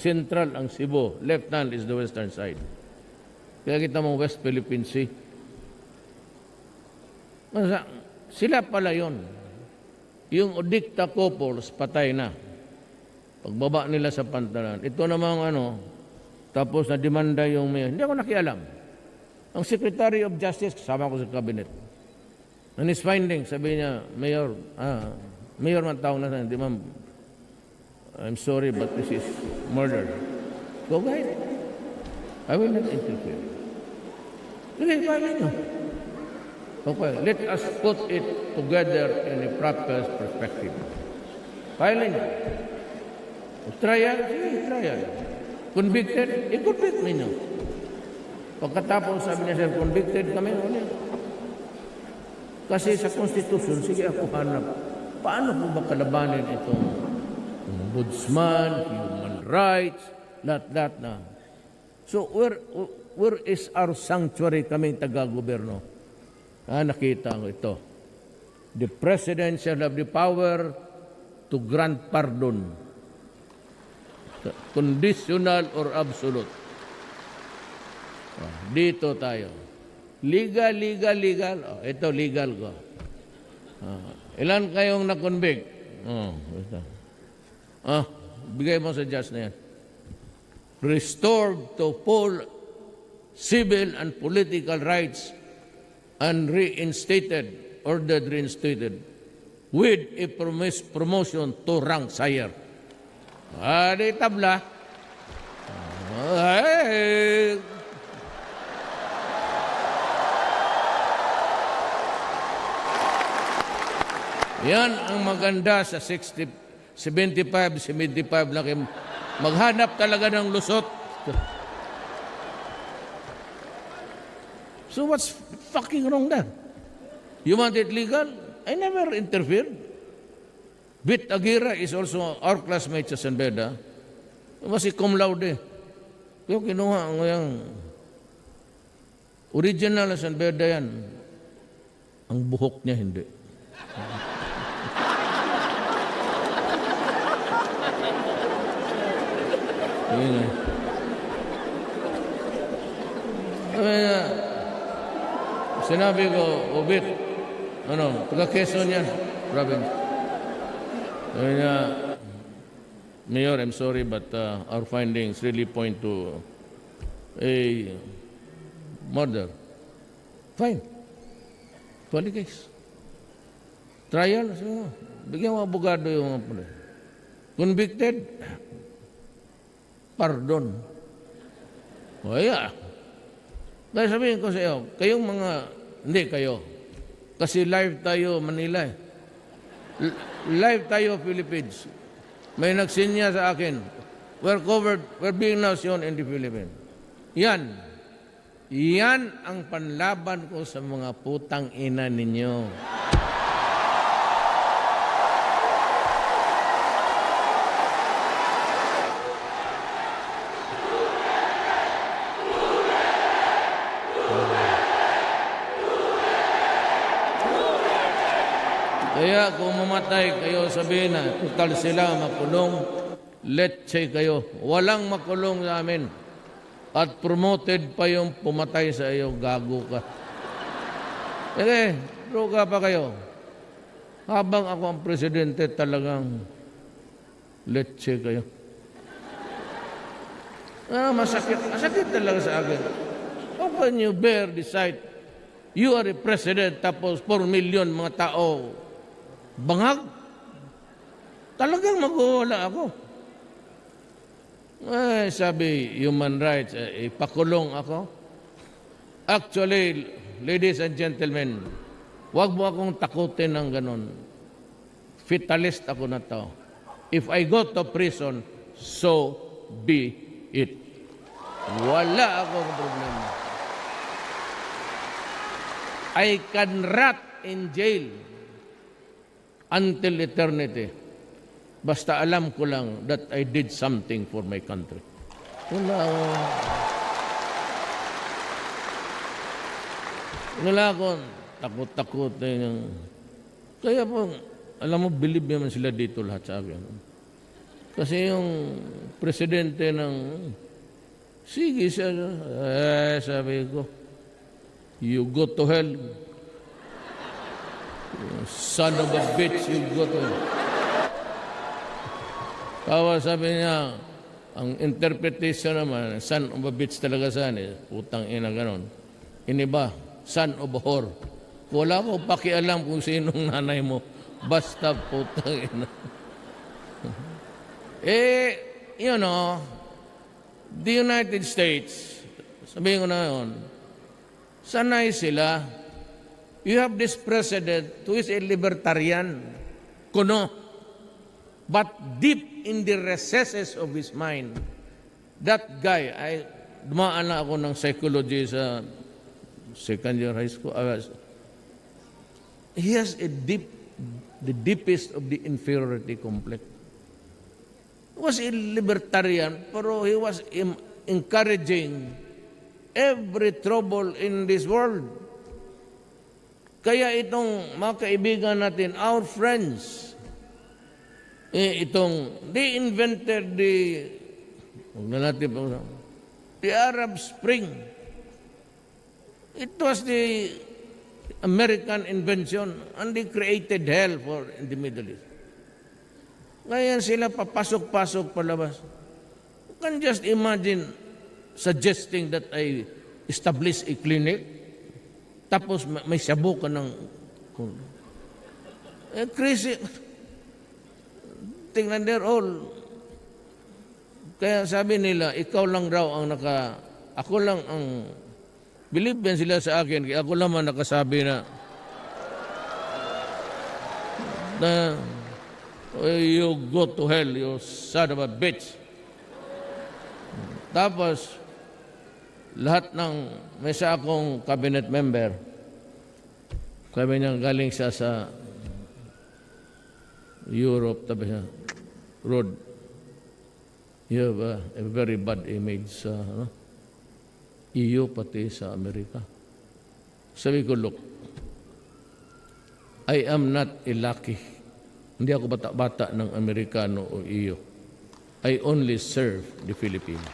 Central ang Cebu. Left hand is the western side. Kaya kita mong West Philippine Sea. Sila pala yun. Yung Odicta couples, patay na. Pagbaba nila sa pantalan. Ito namang tapos na demanda yung mayor. Hindi ako nakialam. Ang Secretary of Justice, kasama ko sa cabinet. And his findings, sabi niya, Mayor man tawag na hindi ma'am, I'm sorry, but this is murder. Go ahead. I will not interfere. Sige, paano nyo? Okay, let us put it together in a proper perspective. Paano nyo? Trial? Sige, trial. Convicted? I-convict ninyo. Pagkatapos sabi niya, sir, convicted kami. Kasi sa Constitution, sige ako hanap. Paano po ba kalabanin itong ombudsman, human rights, lahat na. So, where is our sanctuary kaming taga-goberno? Nakita ko ito. The President shall have the power to grant pardon. Conditional or absolute. Dito tayo. Legal. Ito, legal ko. Ilan kayong na-convict? Bigay mo sa judge na yan. Restored to full civil and political rights and ordered reinstated with a promotion to rank sire. Di tabla. Yan ang maganda sa 75 lang kayo. Maghanap talaga ng lusot. So what's fucking wrong there? You want it legal? I never interfered. Bit Aguirre is also our classmate sa San Beda. Kasi cum laude. Kaya kinuha ang yung original na San Beda yan. Ang buhok niya hindi. Sinabi ko, Obit, taga Quezon yan, province. Mayor, I'm sorry, but our findings really point to a murder. Fine. Tuwali case. Trial, bigyan mo abogado yung mga convicted, pardon. O Dahil sabihin ko sa iyo, kayong mga, hindi kayo, kasi live tayo Manila live tayo Philippines. May nagsinya sa akin, we're being now shown in the Philippines. Yan ang panlaban ko sa mga putang ina ninyo. Kaya kung mamatay kayo, sabihin na, total sila makulong, let's say kayo, walang makulong sa amin. At promoted pa yung pumatay sa iyo, gago ka. Droga pa kayo. Habang ako ang presidente, talagang let's say kayo. Masakit talaga sa akin. How can you bear the sight? You are a president, tapos 4 million mga tao, bangag? Talagang magwawala ako. Sabi, human rights, ipakulong ako. Actually, ladies and gentlemen, wag mo akong takutin ng ganun. Fatalist ako na to. If I go to prison, so be it. Wala akong problema. I can rot in jail until eternity. Basta alam ko lang that I did something for my country. Wala akong takot-takot. Kaya po, alam mo, believe naman sila dito lahat sa akin. Kasi yung presidente ng, sige siya, sabi ko, you go to hell. Son of a bitch, you go to hell. Tawa sabi niya, ang interpretation naman, son of a bitch talaga saan eh, putang ina ganon. Iniba, son of a whore. Wala ko pakialam kung sinong nanay mo, basta putang ina. You know, the United States, sabihin ko na yun, sanay sila. You have this president who is a libertarian, kuno, but deep in the recesses of his mind, that guy, dumaan na ako ng psychology sa second year high school. He has the deepest of the inferiority complex. He was a libertarian, pero he was encouraging every trouble in this world. Kaya itong mga kaibigan natin, our friends, they invented the Arab Spring. It was the American invention, and they created hell in the Middle East. Ngayon sila papasok-pasok palabas. You can just imagine suggesting that I establish a clinic, tapos may shabu ka ng crazy. Tingnan, they're all. Kaya sabi nila, ikaw lang raw ang ako lang ang, believe yan sila sa akin, kaya ako lang ang nakasabi na you go to hell, you son of a bitch. Tapos, lahat ng, may isa akong cabinet member, sabi niya, galing siya sa Europe, tabi siya, Rod, you have a very bad image sa EU, pati sa Amerika. Sabi ko, look, I am not a lucky. Hindi ako bata-bata ng Amerikano o EU. I only serve the Philippines.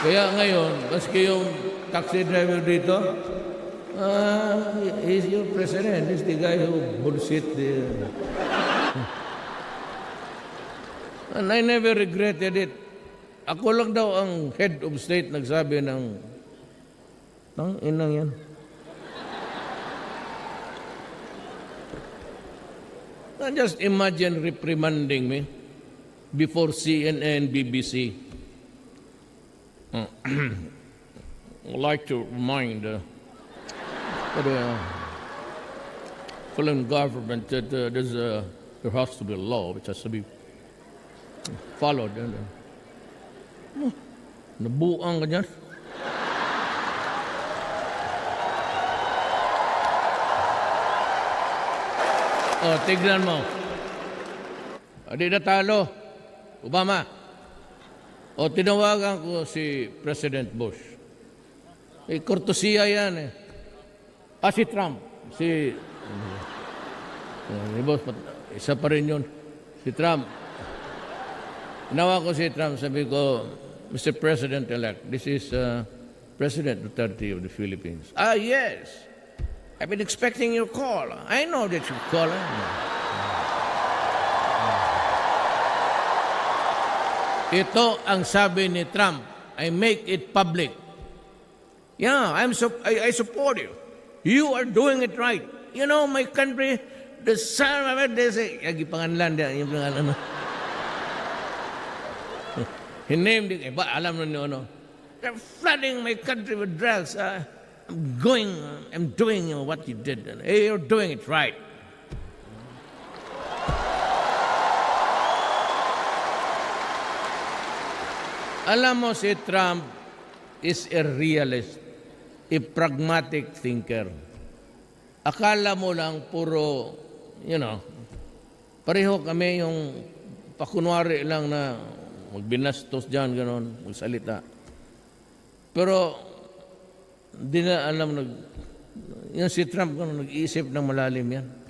Kaya ngayon, maski yung taxi driver dito, he's your president. He's the guy who bullshit the... And I never regretted it. Ako lang daw ang head of state nagsabi ng inang yan. And just imagine reprimanding me before CNN, BBC. I'd like to remind the Philippine government that there has to be a law which has to be followed. Nabuang ka dyan. Tignan mo. Di na talo. Obama. Tinawagan ko si President Bush. Kortesiya yan eh. Si Trump. Si Boss, isa pa rin yun. Si Trump. Tinawagan ko si Trump. Sabi ko, Mr. President-elect, this is President Duterte of the Philippines. Yes. I've been expecting your call. I know that you call. Ito ang sabi ni Trump. I make it public. Yeah, I support you. You are doing it right. You know, my country, the son of it, they say, panganlan din, yung pangalan. He named it, alam na niyo, they're flooding my country with drugs. I'm doing what you did. Hey, you're doing it right. Alam mo, si Trump is a realist, a pragmatic thinker. Akala mo lang puro, pareho kami yung pakunwari lang na magbinastos dyan, gano'n, magsalita. Pero, di na alam, Yung si Trump, nag-iisip ng malalim yan.